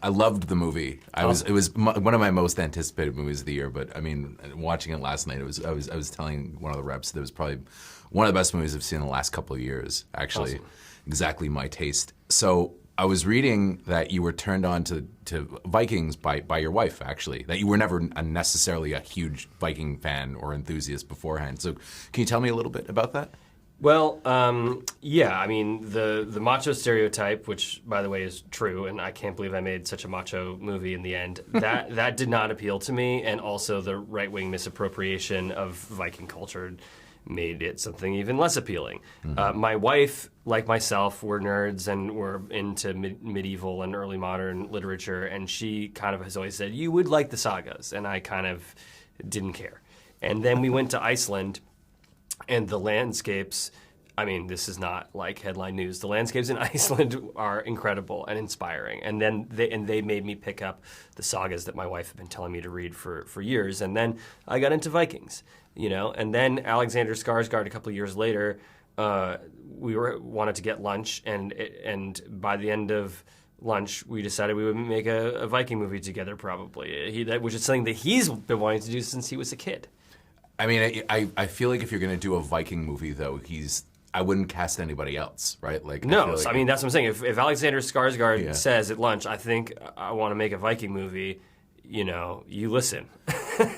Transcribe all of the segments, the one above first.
I loved the movie. It was one of my most anticipated movies of the year. But I mean, watching it last night, I was telling one of the reps that it was probably one of the best movies I've seen in the last couple of years. Actually, awesome. Exactly my taste. So I was reading that you were turned on to Vikings by your wife. Actually, that you were never necessarily a huge Viking fan or enthusiast beforehand. So can you tell me a little bit about that? Well, yeah, I mean, the macho stereotype, which, by the way, is true, and I can't believe I made such a macho movie in the end, that did not appeal to me, and also the right-wing misappropriation of Viking culture made it something even less appealing. Mm-hmm. My wife, like myself, were nerds and were into medieval and early modern literature, and she kind of has always said, you would like the sagas, and I kind of didn't care. And then we went to Iceland, and the landscapes, I mean, this is not like headline news. The landscapes in Iceland are incredible and inspiring. And then they made me pick up the sagas that my wife had been telling me to read for years. And then I got into Vikings, you know. And then Alexander Skarsgård, a couple of years later, we wanted to get lunch, and by the end of lunch, we decided we would make a Viking movie together, probably, which is something that he's been wanting to do since he was a kid. I mean, I feel like if you're going to do a Viking movie, though, I wouldn't cast anybody else, right? Like, no, I mean, that's what I'm saying. If Alexander Skarsgård says at lunch, I think I want to make a Viking movie, you know, you listen.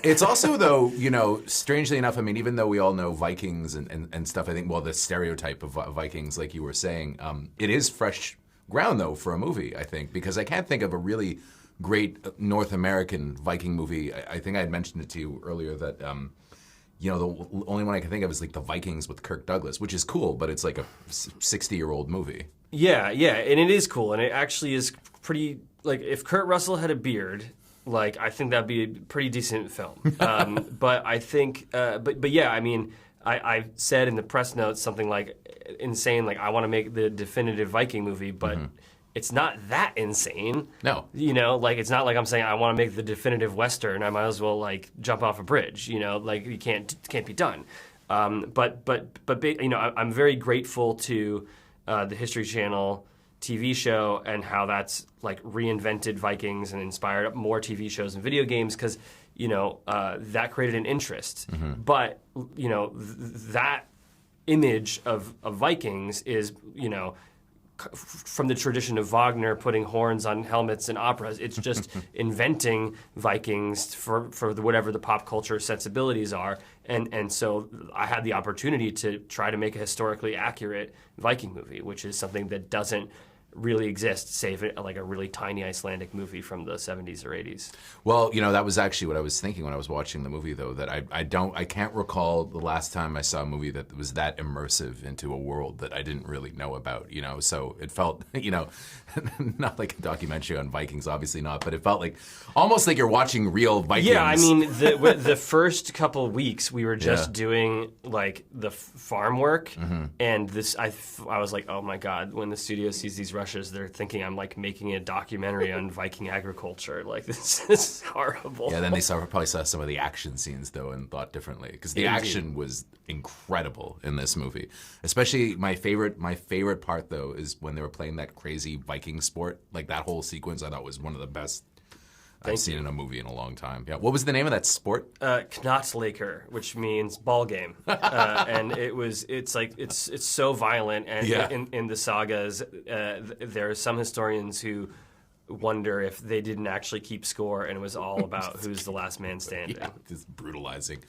It's also, though, you know, strangely enough, I mean, even though we all know Vikings and stuff, I think, well, the stereotype of Vikings, like you were saying, it is fresh ground, though, for a movie, I think, because I can't think of a really great North American Viking movie. I think I had mentioned it to you earlier that... you know, the only one I can think of is like the Vikings with Kirk Douglas, which is cool, but it's like a 60-year-old movie. Yeah, and it is cool, and it actually is pretty, like, if Kurt Russell had a beard, like, I think that'd be a pretty decent film. But I think, but yeah, I mean, I said in the press notes something like, insane, like, I want to make the definitive Viking movie, but... Mm-hmm. It's not that insane. No. You know, like, it's not like I'm saying I want to make the definitive Western. I might as well, like, jump off a bridge, you know, like, you can't be done. But you know, I'm very grateful to the History Channel TV show and how that's, like, reinvented Vikings and inspired more TV shows and video games because, you know, that created an interest. Mm-hmm. But, you know, that image of Vikings is, you know, from the tradition of Wagner putting horns on helmets in operas. It's just inventing Vikings for whatever the pop culture sensibilities are. And so I had the opportunity to try to make a historically accurate Viking movie, which is something that doesn't really exist, save like a really tiny Icelandic movie from the 70s or 80s. Well, you know, that was actually what I was thinking when I was watching the movie, though, that I can't recall the last time I saw a movie that was that immersive into a world that I didn't really know about, you know, so it felt, you know, not like a documentary on Vikings, obviously not, but it felt like, almost like you're watching real Vikings. Yeah, I mean, the first couple of weeks, we were just doing, like, the farm work, and this, I was like, oh my God, when the studio sees these rushes, they're thinking I'm, like, making a documentary on Viking agriculture. Like, this is horrible. Yeah, then they probably saw some of the action scenes, though, and thought differently. Because the action was incredible in this movie. Especially my favorite part, though, is when they were playing that crazy Viking sport. Like, that whole sequence I thought was one of the best I've seen in a movie in a long time. Yeah, what was the name of that sport? Knotsleker, which means ball game, and it's so violent. And in the sagas, there are some historians who wonder if they didn't actually keep score, and it was all about who's the last man standing. Yeah, it's brutalizing.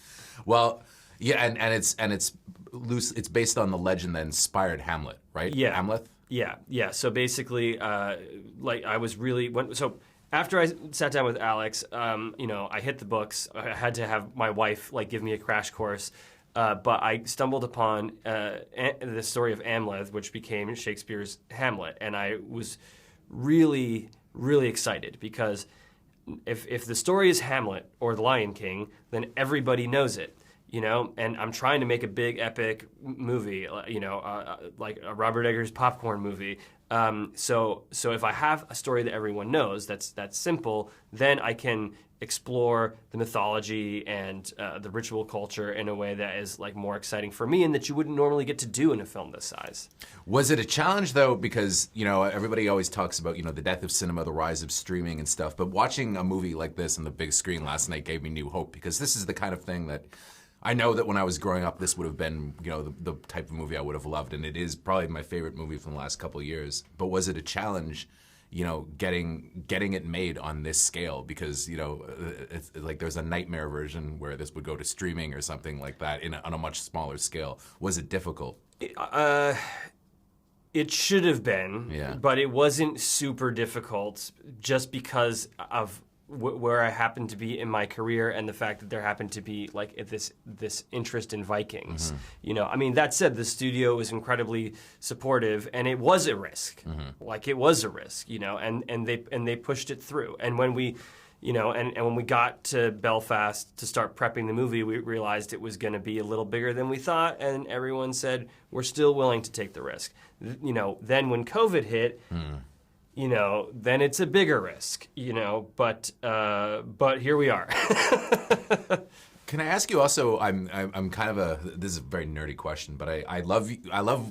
Well, yeah, and it's loose. It's based on the legend that inspired Hamlet, right? Yeah, Hamlet. Yeah. So basically, like, I was really after I sat down with Alex, you know, I hit the books. I had to have my wife, like, give me a crash course. But I stumbled upon the story of Amleth, which became Shakespeare's Hamlet. And I was really, really excited because if the story is Hamlet or The Lion King, then everybody knows it. You know, and I'm trying to make a big epic movie, you know, like a Robert Eggers popcorn movie. So if I have a story that everyone knows, that's simple, then I can explore the mythology and the ritual culture in a way that is like more exciting for me and that you wouldn't normally get to do in a film this size. Was it a challenge though? Because, you know, everybody always talks about, you know, the death of cinema, the rise of streaming and stuff. But watching a movie like this on the big screen last night gave me new hope, because this is the kind of thing that I know that when I was growing up, this would have been, you know, the type of movie I would have loved. And it is probably my favorite movie from the last couple of years. But was it a challenge, you know, getting it made on this scale? Because, you know, it's like there's a nightmare version where this would go to streaming or something like that on a much smaller scale. Was it difficult? It should have been, Yeah. but it wasn't super difficult just because of where I happened to be in my career and the fact that there happened to be like this interest in Vikings. Mm-hmm. You know, I mean, that said, the studio was incredibly supportive, and it was a risk. Mm-hmm. Like it was a risk, you know, and they pushed it through. And when we, you know, and when we got to Belfast to start prepping the movie, we realized it was going to be a little bigger than we thought, and everyone said we're still willing to take the risk. You know, then when COVID hit. You know, then it's a bigger risk, you know, but here we are. Can I ask you also? I'm kind of this is a very nerdy question, but I love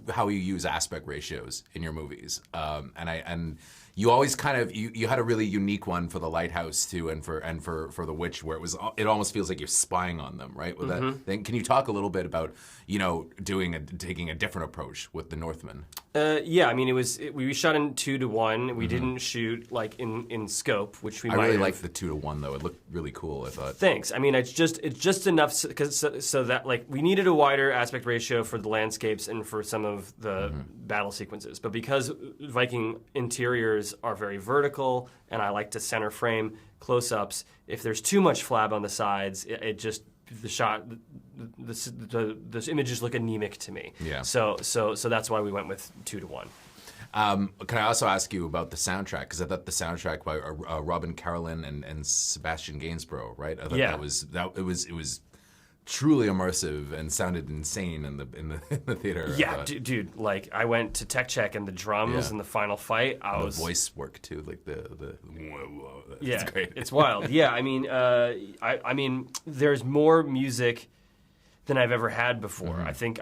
how you use aspect ratios in your movies, and you always kind of you had a really unique one for The Lighthouse too, and for The Witch, where it almost feels like you're spying on them, right? With that thing, can you talk a little bit about, you know, taking a different approach with The Northman? Yeah, I mean, we shot in 2-to-1. We didn't shoot like in scope, which we I might really have. liked the 2-to-1 though. It looked really cool, I thought. Thanks. I mean, it's just enough so that like we needed a wider aspect ratio for the landscapes and for some of the battle sequences. But because Viking interiors are very vertical, and I like to center frame close-ups, if there's too much flab on the sides, it just the shot, the images look anemic to me. Yeah. So that's why we went with 2-to-1. Can I also ask you about the soundtrack? Because I thought the soundtrack by Robin Carolyn and Sebastian Gainsborough, right? I thought it was truly immersive and sounded insane in the theater. Yeah, dude. Like I went to tech check and the drums and the final fight. The voice work too, like the yeah, it's great. It's wild. Yeah, I mean, I mean, there's more music than I've ever had before. I think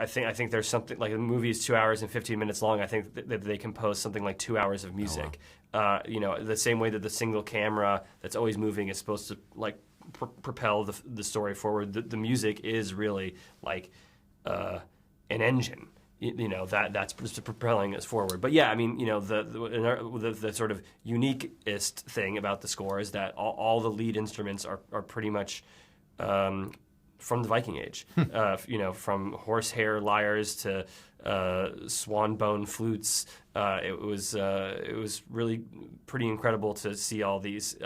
there's something like the movie is 2 hours and 15 minutes long. I think that they composed something like 2 hours of music. Oh, wow. You know, the same way that the single camera that's always moving is supposed to like propel the story forward. The music is really like an engine. You know, that's propelling us forward. But yeah, I mean, you know, the sort of uniquest thing about the score is that all the lead instruments are pretty much from the Viking Age. You know, from horsehair lyres to swan bone flutes. It was really pretty incredible to see all these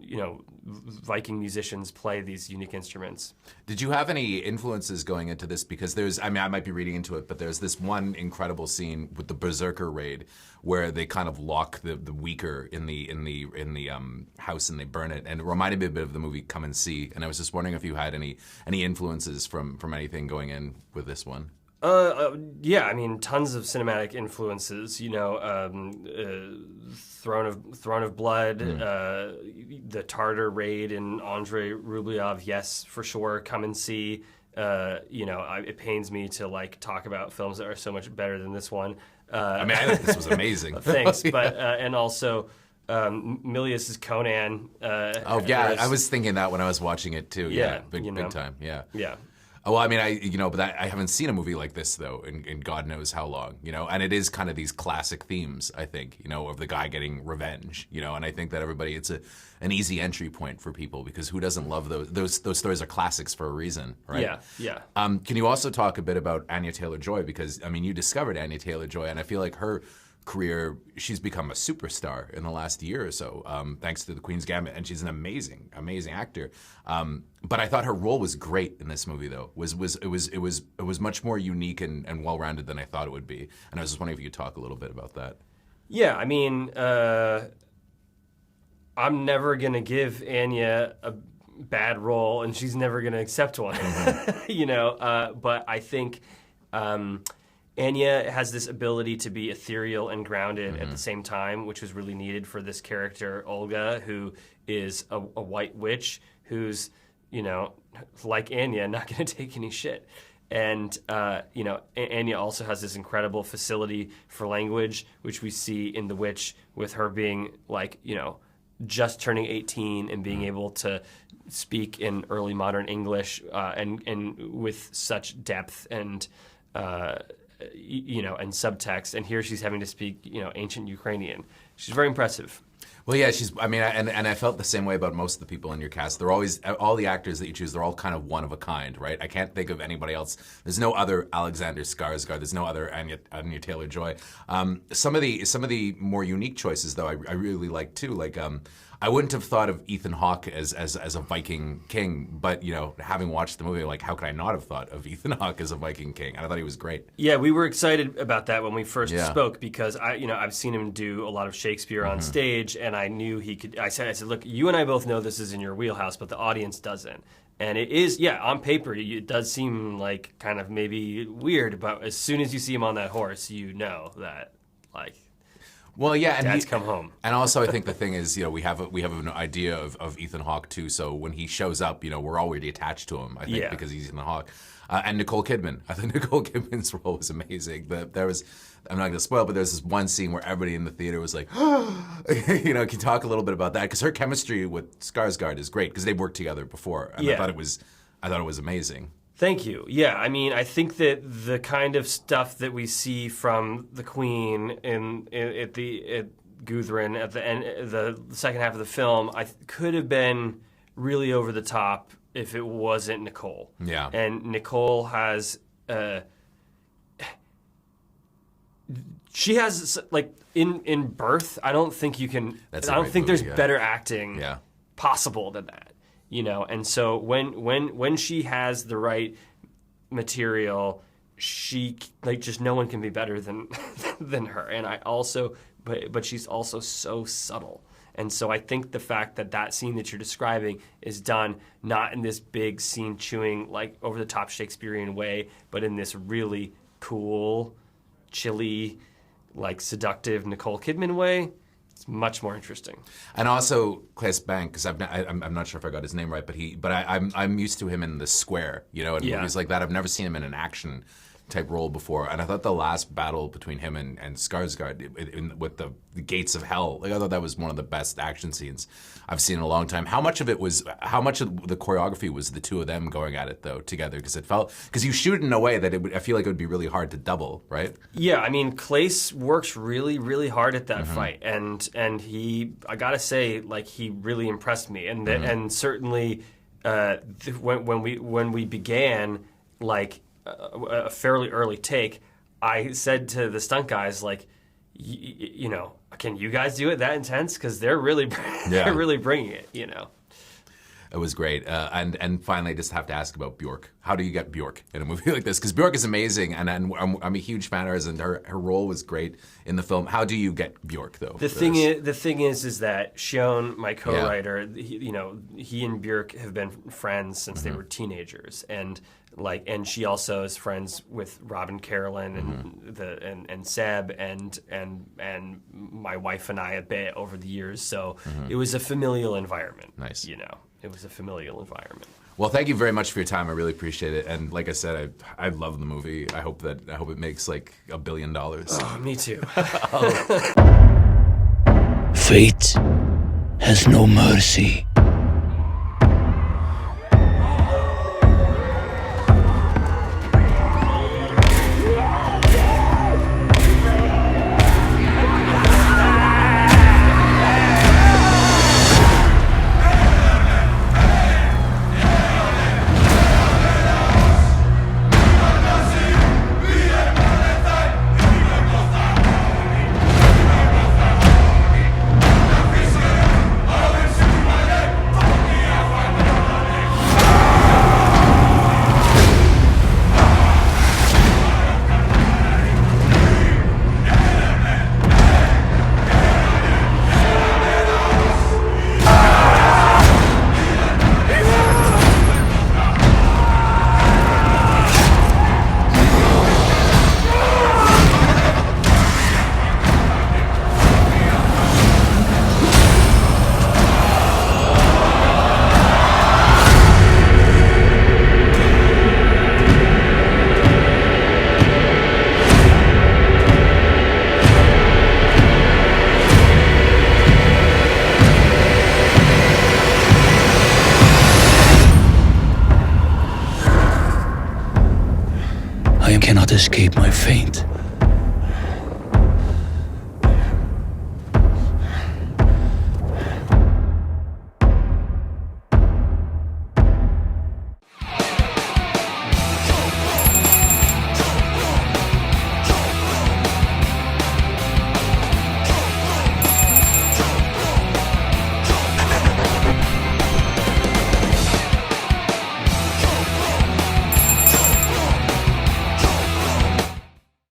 you know, Viking musicians play these unique instruments. Did you have any influences going into this? Because I might be reading into it, but there's this one incredible scene with the Berserker raid where they kind of lock the weaker in the house and they burn it, and it reminded me a bit of the movie Come and See. And I was just wondering if you had any influences from anything going in with this one. Yeah, I mean, tons of cinematic influences. You know, Throne of Blood, the Tartar raid, and Andrei Rublev. Yes, for sure. Come and See. You know, it pains me to like talk about films that are so much better than this one. I mean, I think this was amazing. Thanks, but and also. Milius's Conan. Oh yeah, I was thinking that when I was watching it too. Yeah, big time. Yeah. Yeah. Well, I mean, I haven't seen a movie like this though in God knows how long, you know. And it is kind of these classic themes, I think, you know, of the guy getting revenge, you know. And I think that it's an easy entry point for people because who doesn't love those stories are classics for a reason, right? Yeah, yeah. Can you also talk a bit about Anya Taylor-Joy, because I mean, you discovered Anya Taylor-Joy, and I feel like her career, she's become a superstar in the last year or so, thanks to The Queen's Gambit, and she's an amazing actor. But I thought her role was great in this movie, though. It was much more unique and well-rounded than I thought it would be. And I was just wondering if you could talk a little bit about that. Yeah, I mean, I'm never gonna give Anya a bad role, and she's never gonna accept one. You know, but I think. Anya has this ability to be ethereal and grounded at the same time, which was really needed for this character, Olga, who is a white witch who's, like Anya, not going to take any shit. And, Anya also has this incredible facility for language, which we see in The Witch with her being, just turning 18 and being able to speak in early modern English and with such depth and, and subtext. And here she's having to speak, ancient Ukrainian. She's very impressive. Well, yeah, and I felt the same way about most of the people in your cast. They're always, all the actors that you choose, they're all kind of one of a kind, right? I can't think of anybody else. There's no other Alexander Skarsgård. There's no other Anya Taylor-Joy. Some of the more unique choices, though, I really like too. Like, I wouldn't have thought of Ethan Hawke as a Viking king, but having watched the movie, like, how could I not have thought of Ethan Hawke as a Viking king? And I thought he was great. Yeah, we were excited about that when we first spoke because I've seen him do a lot of Shakespeare on stage, and I knew he could. I said, look, you and I both know this is in your wheelhouse, but the audience doesn't. And it is, on paper, it does seem like kind of maybe weird, but as soon as you see him on that horse, you know that, like. Well, yeah, and Dad's come home. And also, I think the thing is, we have an idea of Ethan Hawke too. So when he shows up, we're already attached to him. I think because he's Ethan Hawke, and Nicole Kidman. I think Nicole Kidman's role was amazing. There was, I'm not going to spoil, but there's this one scene where everybody in the theater was like, can you talk a little bit about that? Because her chemistry with Skarsgård is great because they've worked together before, and I thought it was amazing. Thank you. Yeah, I mean, I think that the kind of stuff that we see from the Queen at Guthrum at the end, the second half of the film, could have been really over the top if it wasn't Nicole. Yeah. And Nicole has, she has like in Birth. I don't think you can. I don't think there's better acting possible than that. And so when she has the right material, she just no one can be better than her. And I also, but she's also so subtle. And so I think the fact that scene that you're describing is done not in this big scene chewing like over the top Shakespearean way, but in this really cool, chilly, like seductive Nicole Kidman way. It's much more interesting. And also Claes Bank, because I'm not sure if I got his name right, but I'm used to him in The Square, in movies like that. I've never seen him in an action type role before, and I thought the last battle between him and Skarsgård with the gates of hell, I thought that was one of the best action scenes I've seen in a long time. How much of the choreography was the two of them going at it though together? Because you shoot in a way that I feel like it would be really hard to double, right? Yeah, I mean, Claes works really, really hard at that fight, and he, I gotta say, like he really impressed me, and certainly when we began, like. A fairly early take, I said to the stunt guys, like, can you guys do it that intense? Because they're really bringing it, It was great. And finally, I just have to ask about Bjork. How do you get Bjork in a movie like this? Because Bjork is amazing, and I'm a huge fan of hers, and her role was great in the film. How do you get Bjork, though? The thing is that Shion, my co-writer, he and Bjork have been friends since they were teenagers, and she also is friends with Robin Carolyn and Seb and my wife and I a bit over the years. So it was a familial environment. Nice. It was a familial environment. Well, thank you very much for your time. I really appreciate it. And like I said, I love the movie. I hope it makes like $1 billion. Oh, me too. Fate has no mercy. I cannot escape my fate.